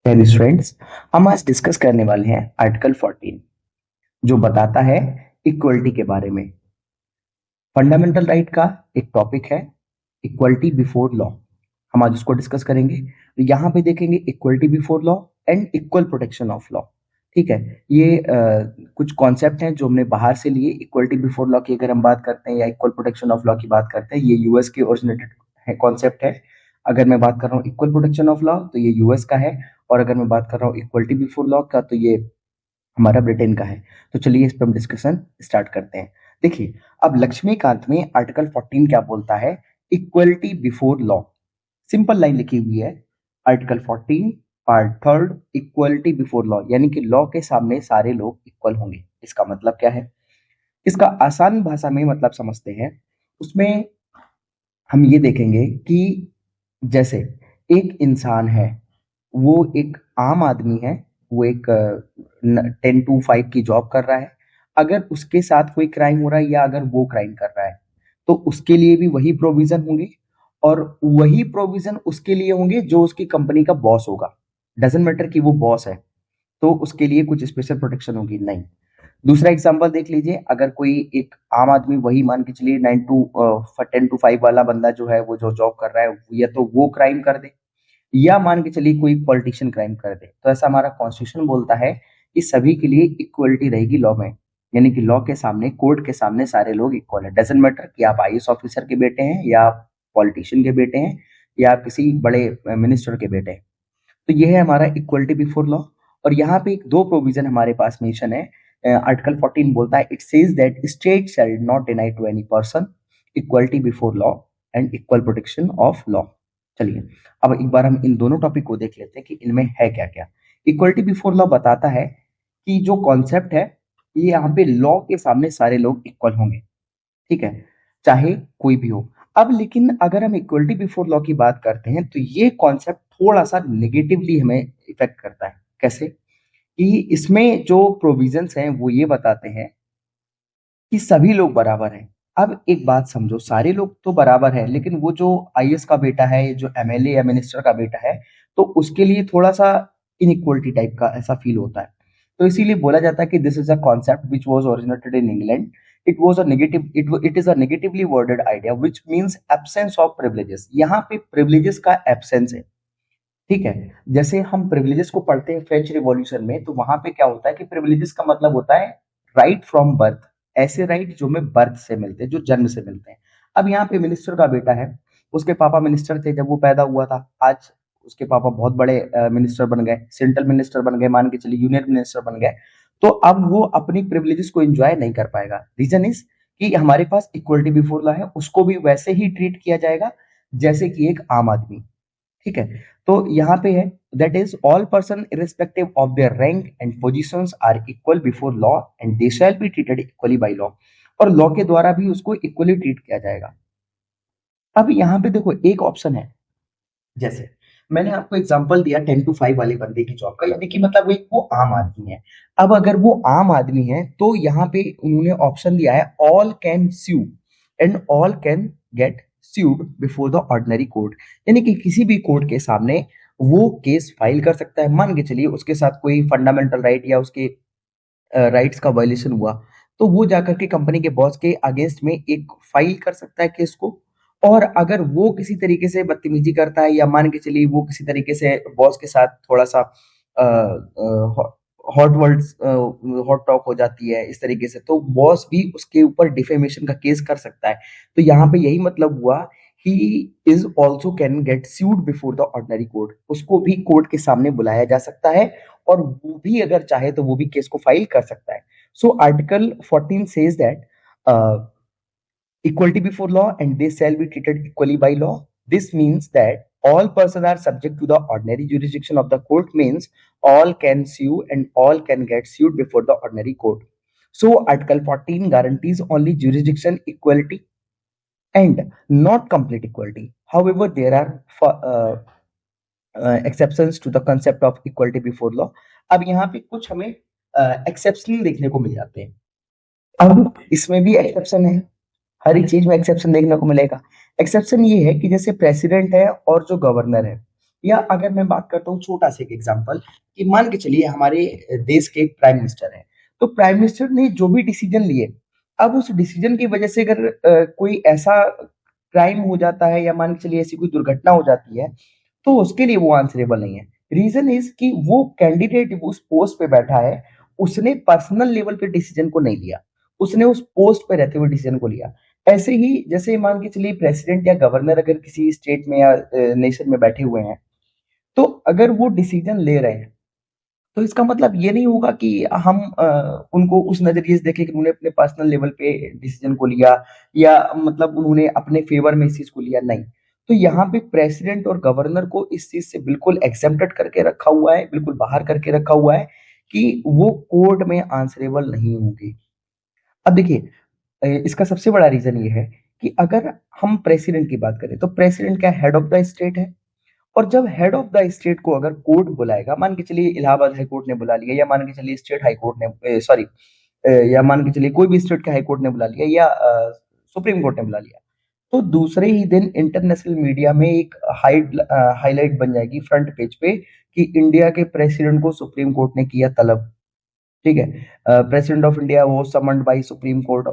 Hello students, हम आज discuss करने वाले हैं आर्टिकल 14 जो बताता है इक्वलिटी के बारे में। फंडामेंटल राइट का एक टॉपिक है इक्वलिटी बिफोर लॉ। हम आज उसको डिस्कस करेंगे। तो यहाँ पे देखेंगे equality before law and equal protection of law. ठीक है, ये कुछ कॉन्सेप्ट हैं जो हमने बाहर से लिए। इक्वलिटी बिफोर लॉ की अगर हम बात करते हैं या इक्वल प्रोटेक्शन ऑफ लॉ की बात करते हैं, ये यूएस के ओरिजिनेटेड है कॉन्सेप्ट है। अगर मैं बात कर रहा हूँ इक्वल प्रोटेक्शन ऑफ लॉ तो ये यूएस का है, और अगर मैं बात कर रहा हूँ इक्वलिटी बिफोर लॉ का तो ये हमारा ब्रिटेन का है। तो चलिए इस पर हम डिस्कशन स्टार्ट करते हैं। देखिए, अब लक्ष्मीकांत में आर्टिकल 14 क्या बोलता है, equality before law. Simple line लिखी हुई है, article 14 part third, equality before law, यानी कि लॉ के सामने सारे लोग इक्वल होंगे। इसका मतलब क्या है, इसका आसान भाषा में मतलब समझते हैं। उसमें हम ये देखेंगे कि जैसे एक इंसान है, वो एक आम आदमी है, वो एक 10 to 5 की जॉब कर रहा है। अगर उसके साथ कोई क्राइम हो रहा है या अगर वो क्राइम कर रहा है तो उसके लिए भी वही प्रोविजन होंगे, और वही प्रोविजन उसके लिए होंगे जो उसकी कंपनी का बॉस होगा। डजेंट मैटर कि वो बॉस है तो उसके लिए कुछ स्पेशल प्रोटेक्शन होगी, नहीं। दूसरा एग्जांपल देख लीजिए, अगर कोई एक आम आदमी, वही मान के चलिए 10 to 5 वाला बंदा जो है, वो जो जॉब कर रहा है, या तो वो क्राइम कर दे या मान के चलिए कोई पॉलिटिशियन क्राइम कर दे, तो ऐसा हमारा कॉन्स्टिट्यूशन बोलता है कि सभी के लिए इक्वलिटी रहेगी लॉ में। यानी कि लॉ के सामने, कोर्ट के सामने सारे लोग इक्वल है। डजेंट मैटर कि आप आईएएस ऑफिसर के बेटे हैं या पॉलिटिशियन के बेटे हैं या किसी बड़े मिनिस्टर के बेटे हैं। तो ये है हमारा इक्वलिटी बिफोर लॉ। और यहाँ पे एक दो प्रोविजन हमारे पास मेंशन है। आर्टिकल 14 बोलता है, it says that state shall not deny to any person equality before law and equal protection of law. चलिए, अब एक बार हम इन दोनों टॉपिक को देख लेते हैं कि इनमें है क्या क्या। इक्वलिटी बिफोर लॉ बताता है कि जो कॉन्सेप्ट है, ये यहाँ पे लॉ के सामने सारे लोग इक्वल होंगे। ठीक है, चाहे कोई भी हो। अब लेकिन अगर हम इक्वलिटी बिफोर लॉ की बात करते हैं तो ये कॉन्सेप्ट थोड़ा सा नेगेटिवली हमें इफेक्ट करता है। कैसे कि इसमें जो प्रोविजंस हैं वो ये बताते हैं कि सभी लोग बराबर हैं। अब एक बात समझो, सारे लोग तो बराबर है, लेकिन वो जो आईएएस का बेटा है, जो एमएलए या मिनिस्टर का बेटा है, तो उसके लिए थोड़ा सा इनइक्वलिटी टाइप का ऐसा फील होता है। तो इसीलिए बोला जाता है कि this is a concept which was originated in England. It was a negative, it is a negatively worded idea which means absence of privileges. यहाँ पे प्रिविलेजेस का एब्सेंस है। ठीक है, जैसे हम प्रिविलेजेस को पढ़ते हैं फ्रेंच रिवॉल्यूशन में, तो वहां पे क्या होता है कि प्रिविलेजेस का मतलब होता है राइट फ्रॉम बर्थ। ऐसे राइट जो हमें बर्थ से मिलते हैं, जो जन्म से मिलते हैं। अब यहाँ पे मिनिस्टर का बेटा है, उसके पापा मिनिस्टर थे जब वो पैदा हुआ था। आज उसके पापा बहुत बड़े मिनिस्टर बन गए, सेंट्रल मिनिस्टर बन गए, मान के चलिए यूनियन मिनिस्टर बन गए। तो अब वो अपनी प्रिविलेजेस को एंजॉय नहीं कर पाएगा। रीजन इज कि हमारे पास इक्वलिटी बिफोर लॉ है, उसको भी वैसे ही ट्रीट किया जाएगा जैसे कि एक आम आदमी। ठीक है, तो यहाँ पे है, that is all person irrespective of their rank and positions are equal before law and they shall be treated equally by law. और लॉ के द्वारा भी उसको इक्वली ट्रीट किया जाएगा। अब यहाँ पे देखो एक ऑप्शन है, जैसे मैंने आपको एग्जांपल दिया 10 to 5 वाले बंदे की जॉब का, यानी कि मतलब वो आम आदमी है। अब अगर वो आम आदमी है तो यहाँ पे उन्होंने ऑप्शन दिया है, all can sue and all can get sued before the ordinary court. यानी कि किसी भी कोर्ट के सामने वो केस फाइल कर सकता है। मान के चलिए उसके साथ कोई फंडामेंटल राइट या उसके राइट्स का वायलेशन हुआ, तो वो जाकर के कंपनी के बॉस के अगेंस्ट में एक फाइल कर सकता है केस को। और अगर वो किसी तरीके से बदतमीजी करता है, या मान के चलिए वो किसी तरीके से बॉस के साथ थोड़ा सा हॉट वर्ड्स, हॉट टॉक हो जाती है इस तरीके से, तो बॉस भी उसके ऊपर डिफेमेशन का केस कर सकता है। तो यहाँ पे यही मतलब हुआ, he is also can get sued before the ordinary court. उसको भी कोर्ट के सामने बुलाया जा सकता है, और वो भी अगर चाहे तो वो भी केस को फाइल कर सकता है। So article 14 says that equality before law and they shall be treated equally by law. This means that all persons are subject to the ordinary jurisdiction of the court, means all can sue and all can get sued before the ordinary court. So article 14 guarantees only jurisdiction equality and not complete equality. However, there are exceptions to the concept of equality before law. अब यहाँ पे कुछ हमें exception देखने को मिल जाते हैं। अब इसमें भी एक्सेप्शन है, हर एक चीज में एक्सेप्शन देखने को मिलेगा। एक्सेप्शन ये है कि जैसे प्रेसिडेंट है और जो गवर्नर है, या अगर मैं बात करता हूँ छोटा सा एक एग्जांपल, कि मान के चलिए हमारे देश के प्राइम मिनिस्टर हैं, तो प्राइम मिनिस्टर ने जो भी डिसीजन लिए, अब उस डिसीजन की वजह से अगर कोई ऐसा क्राइम हो जाता है या मान के चलिए ऐसी कोई दुर्घटना हो जाती है, तो उसके लिए वो आंसरेबल नहीं है। रीजन इज कि वो कैंडिडेट उस पोस्ट पे बैठा है, उसने पर्सनल लेवल पे डिसीजन को नहीं लिया, उसने उस पोस्ट पे रहते हुए डिसीजन को लिया। ऐसे ही जैसे मान के चलिए प्रेसिडेंट या गवर्नर अगर किसी स्टेट में या नेशन में बैठे हुए हैं, तो अगर वो डिसीजन ले रहे हैं, तो इसका मतलब ये नहीं होगा कि हम उनको उस नजरिए से देखें कि उन्होंने अपने पर्सनल लेवल पे डिसीजन को लिया, या मतलब उन्होंने अपने फेवर में इस चीज को लिया, नहीं। तो यहाँ पे प्रेसिडेंट और गवर्नर को इस चीज से बिल्कुल एक्सेप्टेड करके रखा हुआ है, बिल्कुल बाहर करके रखा हुआ है कि वो कोर्ट में आंसरेबल नहीं होंगे। अब देखिए, इसका सबसे बड़ा रीजन ये है कि अगर हम प्रेसिडेंट की बात करें, तो प्रेसिडेंट क्या हेड ऑफ द स्टेट है, और जब हेड ऑफ द स्टेट को अगर कोर्ट बुलाएगा, मान के चलिए इलाहाबाद हाई कोर्ट ने बुला लिया, या मान के चलिए स्टेट हाई कोर्ट ने, सॉरी, या मान के चलिए कोई भी स्टेट का हाई कोर्ट ने बुला लिया, या सुप्रीम कोर्ट ने बुला लिया, तो दूसरे ही दिन इंटरनेशनल मीडिया में एक हाईलाइट बन जाएगी फ्रंट पेज पे कि इंडिया के प्रेसिडेंट को सुप्रीम कोर्ट ने किया तलब। ठीक है, प्रेसिडेंट ऑफ इंडिया वो समन्ड बाई सुप्रीम कोर्ट।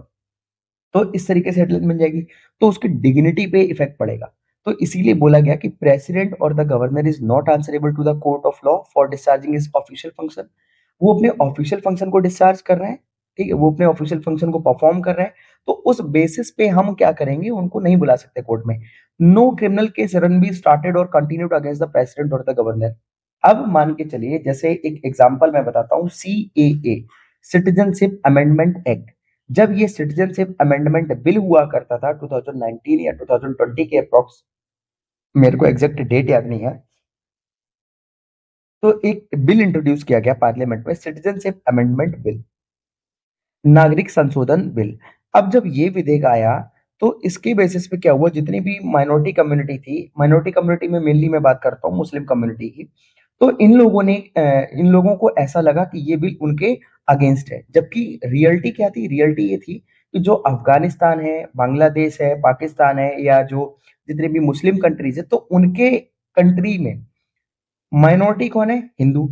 तो इस तरीके से हेडलाइन बन जाएगी, तो उसकी डिग्निटी पे इफेक्ट पड़ेगा। तो इसीलिए बोला गया कि प्रेसिडेंट और the governor is not answerable to the court of law for discharging his official function. वो अपने ऑफिशियल फंक्शन को डिस्चार्ज कर रहे हैं, ठीक है, वो अपने ऑफिशियल फंक्शन को परफॉर्म कर रहे हैं, तो उस बेसिस पे हम क्या करेंगे, उनको नहीं बुला सकते कोर्ट में। No criminal case run be started और कंटिन्यूड अगेंस्ट द प्रेसिडेंट और द गवर्नर। अब मान के चलिए, जैसे एक एग्जांपल मैं बताता हूँ, सीएए, सिटीजनशिप अमेंडमेंट एक्ट। जब ये सिटीजनशिप अमेंडमेंट बिल हुआ करता था 2019 या 2020 के अप्रॉक्स, मेरे को एग्जैक्ट डेट याद नहीं है, तो एक बिल इंट्रोड्यूस किया गया पार्लियामेंट में, सिटीजनशिप अमेंडमेंट बिल, नागरिक संशोधन बिल। अब जब ये विधेयक आया, तो इसके बेसिस पे क्या हुआ, जितनी भी माइनॉरिटी कम्युनिटी थी, माइनॉरिटी कम्युनिटी में मेनली मैं बात करता हूँ मुस्लिम कम्युनिटी की, तो इन लोगों को ऐसा लगा कि ये बिल उनके अगेंस्ट है, जबकि रियलिटी क्या थी, रियलिटी ये थी कि जो अफगानिस्तान है, बांग्लादेश है, पाकिस्तान है, या जो जितने भी मुस्लिम कंट्रीज है, तो उनके कंट्री में माइनॉरिटी कौन है, हिंदू,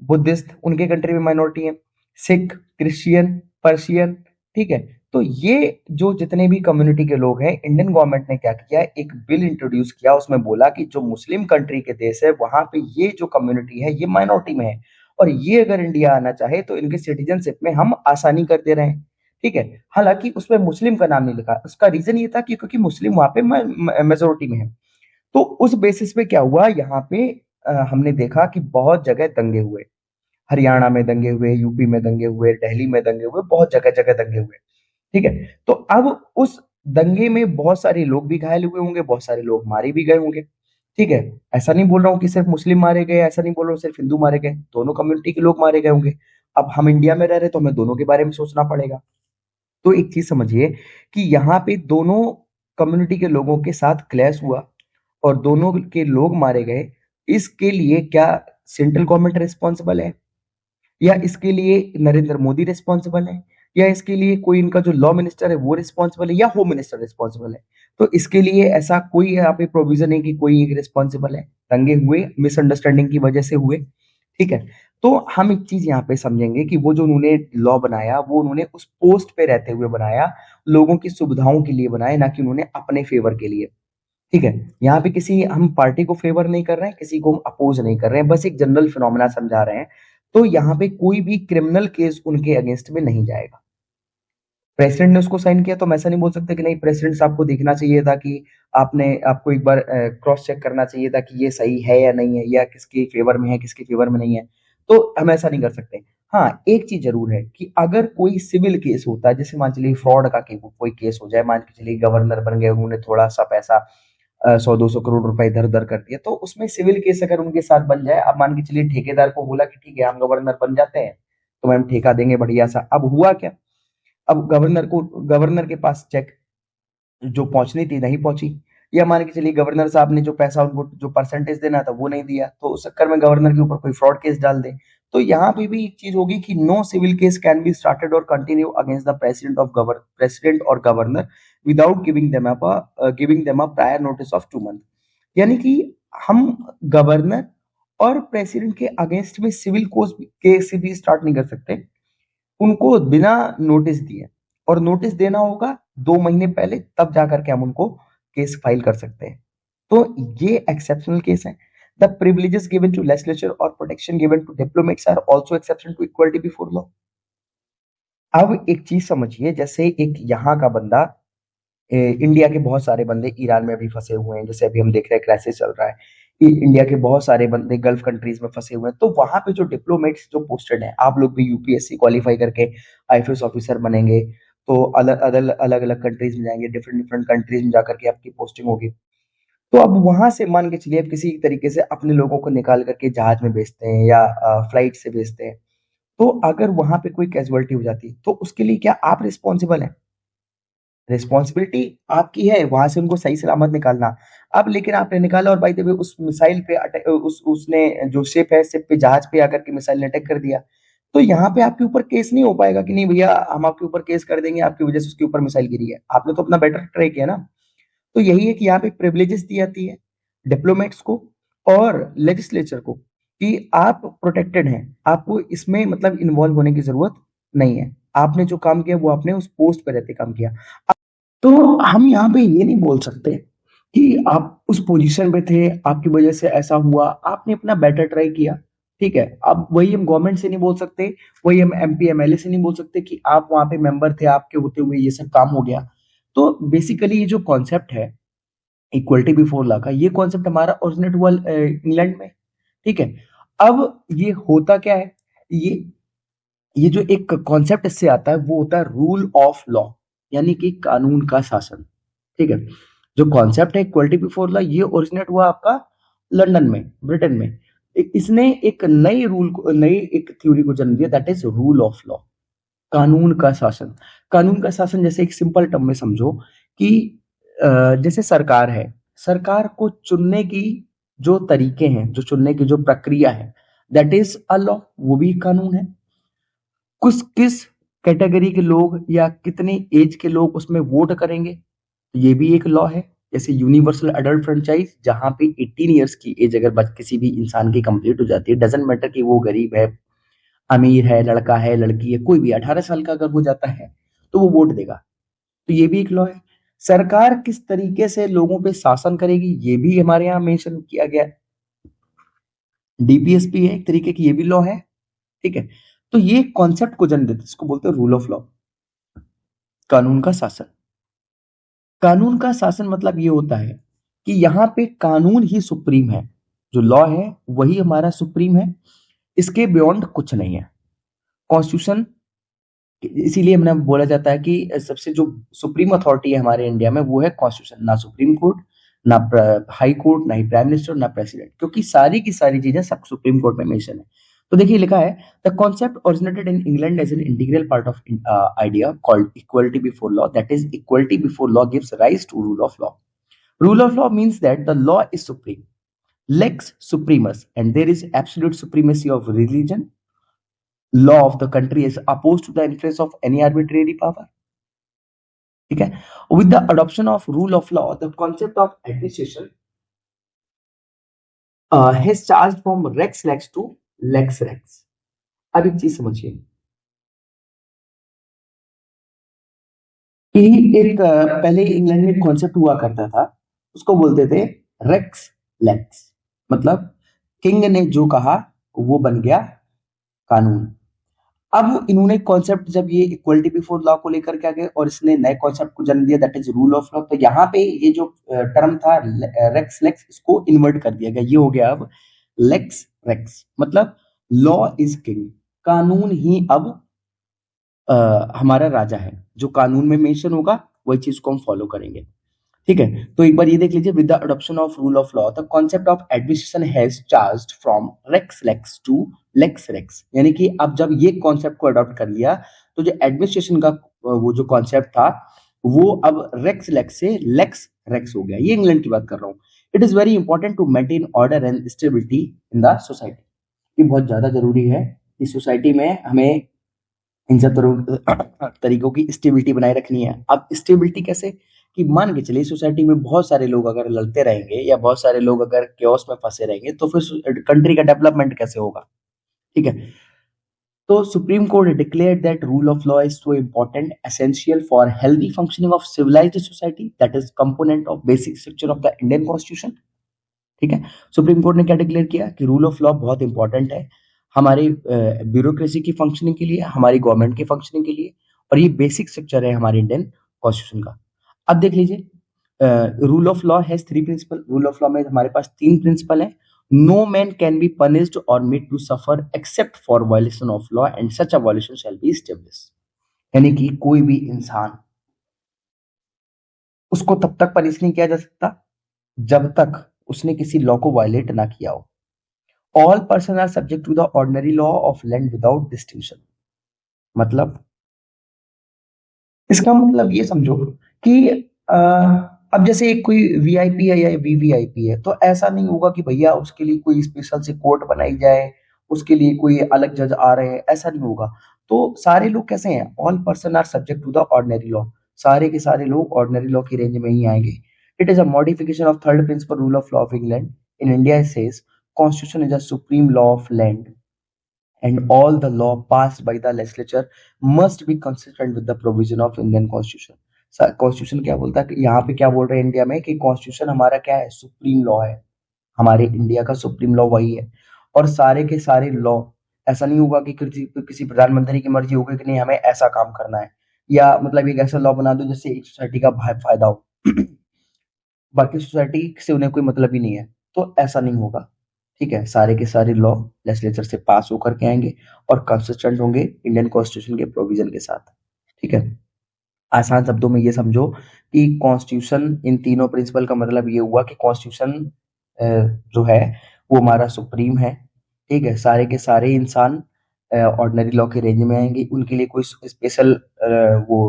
बुद्धिस्ट उनके कंट्री में माइनॉरिटी है, सिख, क्रिश्चियन, पर्शियन। ठीक है, तो ये जो जितने भी कम्युनिटी के लोग हैं, इंडियन गवर्नमेंट ने क्या किया, एक बिल इंट्रोड्यूस किया, उसमें बोला कि जो मुस्लिम कंट्री के देश है, वहां पे ये जो कम्युनिटी है ये माइनॉरिटी में है, और ये अगर इंडिया आना चाहे तो इनके सिटीजनशिप में हम आसानी कर दे रहे हैं। ठीक है, हालांकि उसमें मुस्लिम का नाम नहीं लिखा, उसका रीजन ये था कि क्योंकि मुस्लिम वहां पे मेजोरिटी में है। तो उस बेसिस पे क्या हुआ, यहाँ पे हमने देखा कि बहुत जगह दंगे हुए, हरियाणा में दंगे हुए, यूपी में दंगे हुए, दिल्ली में दंगे हुए, बहुत जगह जगह दंगे हुए। ठीक है, तो अब उस दंगे में बहुत सारे लोग भी घायल हुए होंगे, बहुत सारे लोग मारे भी गए होंगे। ठीक है, ऐसा नहीं बोल रहा हूँ कि सिर्फ मुस्लिम मारे गए, ऐसा नहीं बोल रहा हूँ सिर्फ हिंदू मारे गए, दोनों कम्युनिटी के लोग मारे गए होंगे। अब हम इंडिया में रह रहे, तो हमें दोनों के बारे में सोचना पड़ेगा। तो एक चीज समझिए कि यहाँ पे दोनों कम्युनिटी के लोगों के साथ क्लैश हुआ और दोनों के लोग मारे गए। इसके लिए क्या सेंट्रल गवर्नमेंट रिस्पॉन्सिबल है, या इसके लिए नरेंद्र मोदी रिस्पॉन्सिबल है, या इसके लिए कोई इनका जो लॉ मिनिस्टर है वो रिस्पॉन्सिबल है, या होम मिनिस्टर रिस्पॉन्सिबल है? तो इसके लिए ऐसा कोई यहाँ पे प्रोविजन है कि कोई एक रिस्पॉन्सिबल है। दंगे हुए मिसअंडरस्टैंडिंग की वजह से हुए। ठीक है, तो हम एक चीज यहाँ पे समझेंगे कि वो जो उन्होंने लॉ बनाया, वो उन्होंने उस पोस्ट पे रहते हुए बनाया, लोगों की सुविधाओं के लिए बनाया, ना कि उन्होंने अपने फेवर के लिए। ठीक है, यहाँ पे किसी हम पार्टी को फेवर नहीं कर रहे हैं, किसी को हम अपोज नहीं कर रहे हैं, बस एक जनरल फिनोमेना समझा रहे हैं। तो यहाँ पे कोई भी क्रिमिनल केस उनके अगेंस्ट में नहीं जाएगा। प्रेसिडेंट ने उसको साइन किया, तो हम ऐसा नहीं बोल सकते कि नहीं, प्रेसिडेंट साहब को देखना चाहिए था कि आपको एक बार क्रॉस चेक करना चाहिए था कि ये सही है या नहीं है, या किसके फेवर में है, किसके फेवर में नहीं है। तो हम ऐसा नहीं कर सकते। हाँ, एक चीज जरूर है कि अगर कोई सिविल केस होता है, जैसे मान चलिए फ्रॉड का कोई केस हो जाए, मान के चलिए गवर्नर बन गए, उन्होंने थोड़ा सा पैसा 100-200 करोड़ रुपए इधर उधर कर दिया, तो उसमें सिविल केस अगर उनके साथ बन जाए, अब मान के चलिए ठेकेदार को बोला कि ठीक है हम गवर्नर बन जाते हैं, तो हम ठेका देंगे बढ़िया सा। अब हुआ क्या, अब गवर्नर के पास चेक जो पहुंचनी थी नहीं पहुंची, या मान के चलिए गवर्नर साहब ने जो पैसा उनको जो परसेंटेज देना था वो नहीं दिया, तो उस चक्कर में गवर्नर के ऊपर कोई फ्रॉड केस डाल दे। तो यहाँ पे भी एक चीज होगी कि no civil case can be started और कंटिन्यू अगेंस्ट द प्रेसिडेंट और governor without giving them a prior notice of 2 month. यानी कि हम गवर्नर और प्रेसिडेंट के अगेंस्ट में सिविल केस भी स्टार्ट नहीं कर सकते उनको बिना नोटिस दिए, और नोटिस देना होगा 2 महीने पहले, तब जाकर के हम उनको केस फाइल कर सकते हैं। तो ये एक्सेप्शनल केस है। The privileges given to legislature और protection given to diplomats are also exception to equality before law. अब एक चीज समझिए, जैसे एक यहाँ का बंदा, इंडिया के बहुत सारे बंदे ईरान में भी फंसे हुए हैं, जैसे अभी हम देख रहे हैं क्राइसिस चल रहा है, इंडिया के बहुत सारे बंदे गल्फ कंट्रीज में फंसे हुए हैं, तो वहां पे जो डिप्लोमेट्स जो पोस्टेड हैं, आप लोग भी यूपीएससी क्वालिफाई करके आईएफएस ऑफिसर बनेंगे, तो अलग अलग अलग अलग कंट्रीज में जाएंगे, डिफरेंट डिफरेंट कंट्रीज में जाकर के आपकी पोस्टिंग होगी। तो अब वहां से मान के चलिए, आप किसी तरीके से अपने लोगों को निकाल करके जहाज में भेजते हैं या फ्लाइट से भेजते हैं, तो अगर वहां पे कोई कैजुअलिटी हो जाती है, तो उसके लिए क्या आप रिस्पॉन्सिबल हैं? रिस्पॉन्सिबिलिटी आपकी है वहां से उनको सही सलामत निकालना। अब लेकिन आपने निकाला और बाय द वे उस मिसाइल पे उसने जो शिप है, शिप पे जहाज पे आकर के मिसाइल ने अटैक कर दिया, तो यहाँ पे आपके ऊपर केस नहीं हो पाएगा कि नहीं भैया हम आपके ऊपर केस कर देंगे, आपकी वजह से उसके ऊपर मिसाइल गिरी है, आपने तो अपना बेटर ट्राई किया ना। तो यही है कि यहाँ पे प्रिविलेजेस दी जाती है डिप्लोमेट्स को और लेजिस्लेचर को, कि आप प्रोटेक्टेड हैं, आपको इसमें मतलब इन्वॉल्व होने की जरूरत नहीं है, आपने जो काम किया वो आपने उस पोस्ट पे रहते काम किया। तो हम यहाँ पे ये नहीं बोल सकते कि आप उस पोजीशन पे थे, आपकी वजह से ऐसा हुआ, आपने अपना बेटर ट्राई किया, ठीक है। अब वही हम गवर्नमेंट से नहीं बोल सकते, वही हम एमपी एमएलए से नहीं बोल सकते कि आप वहां पे मेंबर थे, आपके होते हुए ये सब काम हो गया। तो बेसिकली ये जो कॉन्सेप्ट है इक्वलिटी बिफोर लॉ का, ये कॉन्सेप्ट हमारा ओरिजिनेट हुआ इंग्लैंड में, ठीक है। अब ये होता क्या है, ये ये जो एक कॉन्सेप्ट इससे आता है वो होता है रूल ऑफ लॉ, यानी कि कानून का शासन, ठीक है। जो कॉन्सेप्ट है इक्वलिटी बिफोर लॉ, ये ओरिजिनेट हुआ आपका लंदन में, ब्रिटेन में। इसने एक नई रूल को, नई एक थ्योरी को जन्म दिया, that is rule of law, कानून का शासन। कानून का शासन जैसे एक सिंपल टर्म में समझो कि जैसे सरकार है, सरकार को चुनने की जो तरीके हैं, जो चुनने की जो प्रक्रिया है, दैट इज अ लॉ, वो भी कानून है। कुछ किस कैटेगरी के लोग या कितने एज के लोग उसमें वोट करेंगे, ये भी एक लॉ है। जैसे यूनिवर्सल अडल्ट फ्रेंचाइज, जहां पे 18 इयर्स की एज अगर किसी भी इंसान की कंप्लीट हो जाती है, डजेंट मैटर कि वो गरीब है, अमीर है, लड़का है, लड़की है, कोई भी 18 साल का अगर हो जाता है तो वो वोट देगा, तो ये भी एक लॉ है। सरकार किस तरीके से लोगों पे शासन करेगी, ये भी हमारे यहाँ मेंशन किया गया है। डीपीएसपी है एक तरीके की, ये भी लॉ है, ठीक है। तो ये कॉन्सेप्ट को जन्म देते हैं, इसको बोलते हैं रूल ऑफ लॉ, कानून का शासन। कानून का शासन मतलब ये होता है कि यहाँ पे कानून ही सुप्रीम है, जो लॉ है वही हमारा सुप्रीम है, इसके बियॉन्ड कुछ नहीं है। कॉन्स्टिट्यूशन, इसीलिए मैंने बोला जाता है कि सबसे जो सुप्रीम अथॉरिटी है हमारे इंडिया में वो है कॉन्स्टिट्यूशन, ना सुप्रीम कोर्ट, ना हाई कोर्ट, ना ही प्राइम मिनिस्टर, ना प्रेसिडेंट, क्योंकि सारी की सारी चीजें सब सुप्रीम कोर्ट में मेंशन है। तो देखिए लिखा है, the concept originated in England as an integral part of idea called equality before law, that is equality before law gives rise to rule of law. Rule of law means that the law is supreme, lex supremus, and there is absolute supremacy of religion. Law of the country is opposed to the influence of any arbitrary power. ठीक है। With the adoption of rule of law, the concept of administration has changed from rex lex to lex rex. अब एक चीज समझिए कि एक पहले England में कॉन्सेप्ट हुआ करता था, उसको बोलते थे रेक्स लेक्स, मतलब किंग ने जो कहा वो बन गया कानून। अब इन्होंने कॉन्सेप्ट, जब ये इक्वलिटी बिफोर लॉ को लेकर के आ गए और इसने नए कॉन्सेप्ट को जन्म दिया, that is rule of law, तो यहाँ पे ये जो टर्म था रेक्स लेक्स, इसको इन्वर्ट कर दिया गया, ये हो गया अब लेक्स रेक्स, मतलब लॉ इज किंग, कानून ही अब हमारा राजा है, जो कानून में मेंशन होगा वही चीज को हम फॉलो करेंगे, ठीक है। तो एक बार ये देख लीजिए, with the adoption of rule of law the concept of administration has charged from rex lex to lex rex, यानी कि अब जब ये कॉन्सेप्ट को अडॉप्ट कर लिया, तो जो एडमिनिस्ट्रेशन का वो जो कॉन्सेप्ट था वो अब रेक्स लेक्स से लेक्स रेक्स हो गया। ये इंग्लैंड की बात कर रहा हूँ। It is very important to maintain order and stability in the society, ये बहुत ज्यादा जरूरी है कि सोसाइटी में हमें इन सब तरीकों की स्टेबिलिटी बनाए रखनी है। अब स्टेबिलिटी कैसे, कि मान के चलिए सोसाइटी में बहुत सारे लोग अगर लड़ते रहेंगे या बहुत सारे लोग अगर chaos में फंसे रहेंगे तो फिर कंट्री का डेवलपमेंट कैसे होगा? ठीक है। तो supreme court declared that rule of law is so important, essential for healthy functioning of civilized society, that is component of basic structure of the Indian Constitution. ठीक है। सुप्रीम कोर्ट ने क्या डिक्लेयर किया कि रूल ऑफ लॉ बहुत important है हमारी bureaucracy की फंक्शनिंग के लिए, हमारी गवर्नमेंट की फंक्शनिंग के लिए, और ये बेसिक स्ट्रक्चर है हमारे इंडियन कॉन्स्टिट्यूशन का। अब देख लीजिए, rule of law has 3 principle. Rule of law में हमारे पास 3 प्रिंसिपल है। No man can be punished और made to suffer except for violation of law and such a violation shall be established. यानी कि कोई भी इंसान, उसको तब तक पनिश नहीं किया जा सकता जब तक उसने किसी लॉ को वायलेट ना किया हो। All person are subject to the ordinary law of land without distinction. मतलब इसका मतलब ये समझो कि अब जैसे एक कोई वीआईपी है या वीवीआईपी है, तो ऐसा नहीं होगा कि भैया उसके लिए कोई स्पेशल से कोर्ट बनाई जाए, उसके लिए कोई अलग जज आ रहे हैं, ऐसा नहीं होगा। तो सारे लोग कैसे हैं? All person are subject to the ordinary law. सारे के सारे लोग ऑर्डिनरी लॉ की रेंज में ही आएंगे। It is a modification of third principal rule of law of England. In India it says constitution is a supreme law of land and all the law passed by the legislature must be consistent with the provision of Indian Constitution. Constitution क्या बोलता है? यहाँ पे क्या बोल रहे हैं India में कि कॉन्स्टिट्यूशन हमारा क्या है? सुप्रीम लॉ है। हमारे इंडिया का सुप्रीम लॉ वही है। और सारे के सारे लॉ, ऐसा नहीं होगा कि किसी प्रधानमंत्री की मर्जी होगी कि नहीं हमें ऐसा काम करना है, या मतलब एक ऐसा लॉ बना दो जिससे एक सोसाइटी का फायदा हो बाकी सोसाइटी से उन्हें कोई मतलब ही नहीं है, तो ऐसा नहीं होगा। ठीक है। सारे के सारे लॉ लेजिस्लेचर से पास होकर के आएंगे और कंसिस्टेंट होंगे इंडियन कॉन्स्टिट्यूशन के प्रोविजन के साथ। ठीक है। आसान शब्दों में ये समझो कि कॉन्स्टिट्यूशन, इन तीनों प्रिंसिपल का मतलब ये हुआ कि कॉन्स्टिट्यूशन जो है वो हमारा सुप्रीम है। ठीक है। सारे के सारे इंसान ऑर्डिनरी लॉ के रेंज में आएंगे, उनके लिए कोई स्पेशल वो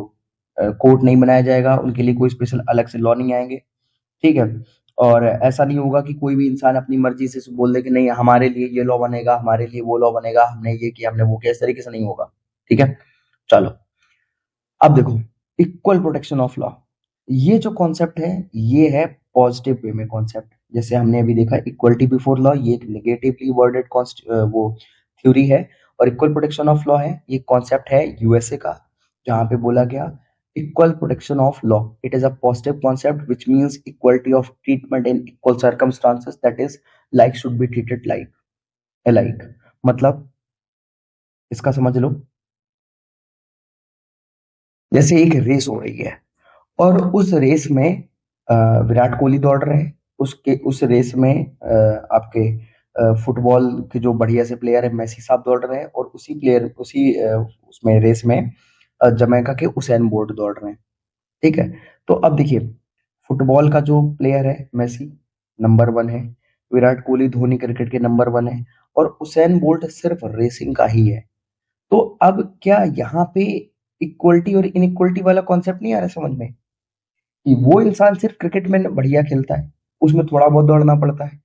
कोर्ट नहीं बनाया जाएगा, उनके लिए कोई स्पेशल अलग से लॉ नहीं आएंगे। ठीक है। और ऐसा नहीं होगा कि कोई भी इंसान अपनी मर्जी से बोल दे कि नहीं हमारे लिए ये लॉ बनेगा, हमारे लिए वो लॉ बनेगा, हमने ये किया, हमने वो किया, इस तरीके से नहीं होगा। ठीक है। चलो अब देखो, इक्वल प्रोटेक्शन ऑफ लॉ, ये जो कॉन्सेप्ट है ये है पॉजिटिव वे में कॉन्सेप्ट। जैसे हमने अभी देखा इक्वलिटी बिफोर लॉ, ये एक नेगेटिवली वर्डेड वो थ्योरी है, और इक्वल प्रोटेक्शन ऑफ लॉ है, ये कॉन्सेप्ट है यूएसए का, जहां पे बोला गया equal protection of law. It is a positive concept which means equality of treatment in equal circumstances, that is like should be treated like alike. मतलब इसका समझ लो, जैसे एक रेस हो रही है और उस रेस में विराट कोहली दौड़ रहे हैं, उसके उस रेस में आपके फुटबॉल के जो बढ़िया से प्लेयर है मेसी साहब दौड़ रहे हैं, और उसी उसमें रेस में जमैका के उसेन बोल्ट दौड़ रहे हैं। ठीक है। तो अब देखिए, फुटबॉल का जो प्लेयर है मेसी नंबर 1 है, विराट कोहली धोनी क्रिकेट के नंबर 1 है, और उसेन बोल्ट सिर्फ रेसिंग का ही है। तो अब क्या यहाँ पे इक्वलिटी और इनइक्वलिटी वाला कॉन्सेप्ट नहीं आ रहा समझ में? कि वो इंसान सिर्फ क्रिकेट में बढ़िया खेलता है, उसमें थोड़ा बहुत दौड़ना पड़ता है,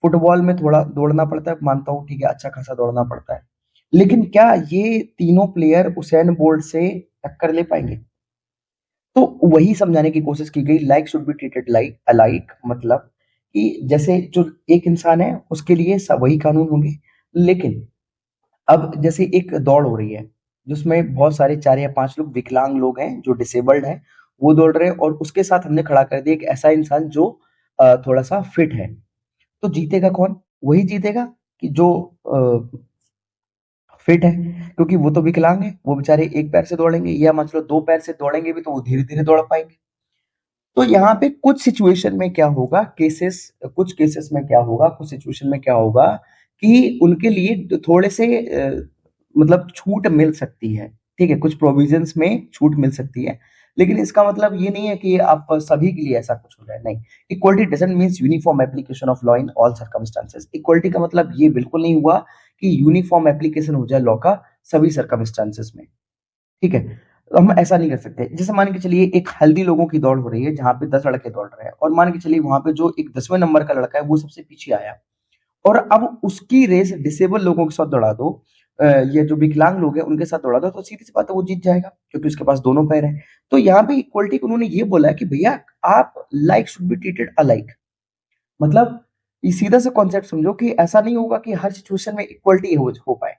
फुटबॉल में थोड़ा दौड़ना पड़ता है, मानता हूँ ठीक है, अच्छा खासा दौड़ना पड़ता है, लेकिन क्या ये तीनों प्लेयर उसेन बोल्ट से टक्कर ले पाएंगे? तो वही समझाने की कोशिश की गई, like should be treated like alike, मतलब कि जैसे जो एक इंसान है उसके लिए सब वही कानून होंगे। लेकिन अब जैसे एक दौड़ हो रही है जिसमें बहुत सारे 4 या 5 लोग विकलांग लोग हैं जो डिसेबल्ड हैं, वो दौड़ रहे हैं, और उसके साथ हमने खड़ा कर दिया एक ऐसा इंसान जो थोड़ा सा फिट है, तो जीतेगा कौन? वही जीतेगा कि जो फिट है, क्योंकि वो तो विकलांग है, वो बेचारे एक पैर से दौड़ेंगे, या मतलब 2 पैर से दौड़ेंगे भी तो वो धीरे धीरे दौड़ पाएंगे। तो यहाँ पे कुछ सिचुएशन में क्या होगा, कुछ केसेस में क्या होगा, कुछ सिचुएशन में क्या होगा कि उनके लिए थोड़े से मतलब छूट मिल सकती है। ठीक है। कुछ प्रोविजंस में छूट मिल सकती है, लेकिन इसका मतलब ये नहीं है कि आप सभी के लिए ऐसा कुछ हो जाए, नहीं। Equality doesn't means uniform application of law in all circumstances. Equality का मतलब ये बिल्कुल नहीं हुआ कि यूनिफॉर्म एप्लीकेशन हो जाए लॉ का सभी सर्कमस्टांसेस में। ठीक है। तो हम ऐसा नहीं कर सकते। जैसे मान के चलिए एक हेल्दी लोगों की दौड़ हो रही है जहां पे 10 लड़के दौड़ रहे हैं, और मान के चलिए वहां पे जो एक 10वें नंबर का लड़का है वो सबसे पीछे आया, और अब उसकी रेस डिसेबल लोगों के साथ दौड़ा दो, ये जो विकलांग लोग हैं उनके साथ दौड़ा दो तो सीधी सी बात है वो जीत जाएगा क्योंकि उसके पास दोनों पैर हैं। तो यहाँ पे इक्वलिटी उन्होंने ये बोला है कि भैया आप like should be treated alike. मतलब ये सीधा सा कॉन्सेप्ट समझो कि ऐसा नहीं होगा कि हर सिचुएशन में इक्वलिटी हो पाए।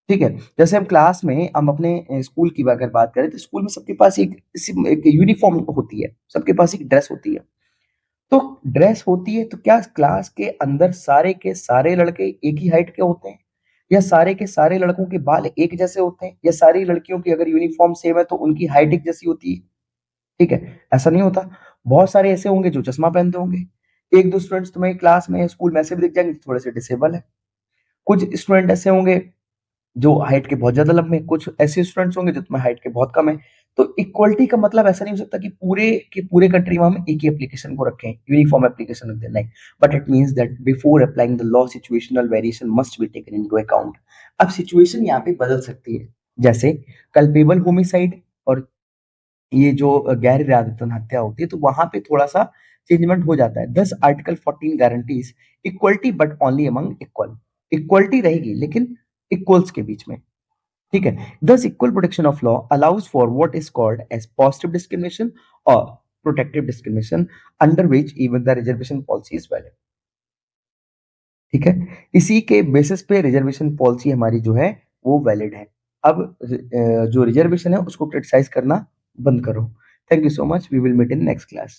ठीक है, जैसे हम क्लास में हम अपने स्कूल की अगर बात करें तो स्कूल में सबके पास एक यूनिफॉर्म होती है, सबके पास एक ड्रेस होती है। तो ड्रेस होती है तो क्या क्लास के अंदर सारे के सारे लड़के एक ही हाइट के होते हैं, या सारे के सारे लड़कों के बाल एक जैसे होते हैं, या सारी लड़कियों की अगर यूनिफॉर्म सेम है तो उनकी हाइट एक जैसी होती है? ठीक है, ऐसा नहीं होता। बहुत सारे ऐसे होंगे जो चश्मा पहनते होंगे। एक दो स्टूडेंट्स तुम्हें क्लास में स्कूल में ऐसे भी दिख जाएंगे थोड़े से डिसेबल है। कुछ स्टूडेंट ऐसे होंगे जो हाइट के बहुत ज्यादा लंबे हैं, कुछ ऐसे स्टूडेंट्स होंगे जो तुम्हें हाइट के बहुत कम है। तो इक्वलिटी का मतलब ऐसा नहीं हो सकता कि पूरे के पूरे कंट्री में हम एक ही एप्लीकेशन को रखें, यूनिफॉर्म एप्लीकेशन रख दें, नहीं। But it means that before applying the law situational variation must be taken into account. अब सिचुएशन यहाँ पे बदल सकती है, जैसे कल्पेबल होमिसाइड और ये जो गैर इरादतन हत्या होती है तो वहां पे थोड़ा सा चेंजमेंट हो जाता है। दस article 14 guarantees equality but only among equal. Equality रहेगी लेकिन इक्वल्स के बीच में। ठीक है, thus equal protection of law allows for what is called as positive discrimination or protective discrimination under which even the reservation policy is valid। ठीक है, इसी के बेसिस पे रिजर्वेशन पॉलिसी हमारी जो है वो वैलिड है। अब जो रिजर्वेशन है उसको क्रिटिसाइज करना बंद करो। Thank you so much, we will meet in next class.